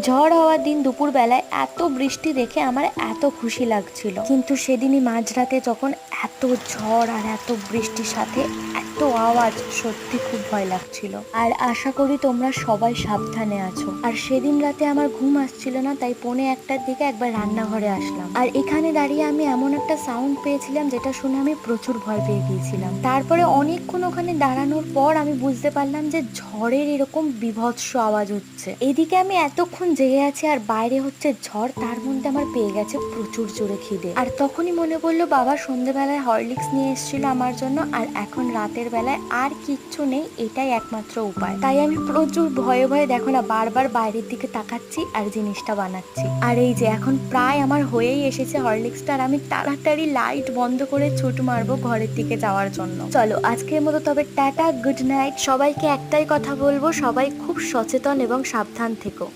ঝড় হওয়ার দিন দুপুরবেলায় এত বৃষ্টি দেখে আমার এত খুশি লাগছিল, কিন্তু সেদিনই মাঝরাতে যখন এত ঝড় আর এত বৃষ্টির সাথে এত আওয়াজ, সত্যি খুব ভয় লাগছিল। আর আশা করি তোমরা সবাই সাবধানে আছো। আর সেদিন রাতে আমার ঘুম আসছিল না, তাই 1:45টার দিকে একবার রান্নাঘরে আসলাম, আর এখানে দাঁড়িয়ে আমি এমন একটা সাউন্ড পেয়েছিলাম যেটা শুনে আমি প্রচুর ভয় পেয়ে গিয়েছিলাম। তারপরে অনেকক্ষণ ওখানে দাঁড়ানোর পর আমি বুঝতে পারলাম যে ঝড়ের এরকম বীভৎস আওয়াজ হচ্ছে। এদিকে আমি এতক্ষণ জেগে আছি আর বাইরে হচ্ছে ঝড়, তার মধ্যে আমার পেয়ে গেছে প্রচুর জোরে খিদে। আর তখনই মনে পড়লো বাবা সন্ধ্যেবেলায় হরলিক্স নিয়ে এসেছিল আমার জন্য, আর এখন রাতের বেলায় আর কিচ্ছু নেই, এটাই একমাত্র উপায়। তাই আমি প্রচুর ভয়ে ভয়ে দেখো না বারবার বাইরের দিকে তাকাচ্ছি আর জিনিসটা বানাচ্ছি। আর এই যে এখন প্রায় আমার হয়েই এসেছে হরলিক্সটা, আর আমি তাড়াতাড়ি লাইট বন্ধ করে ছুট মারবো ঘরের দিকে যাওয়ার জন্য। চলো আজকের মতো তবে টাটা, গুড নাইট। সবাইকে একটাই কথা বলবো, সবাই খুব সচেতন এবং সাবধান থেকো।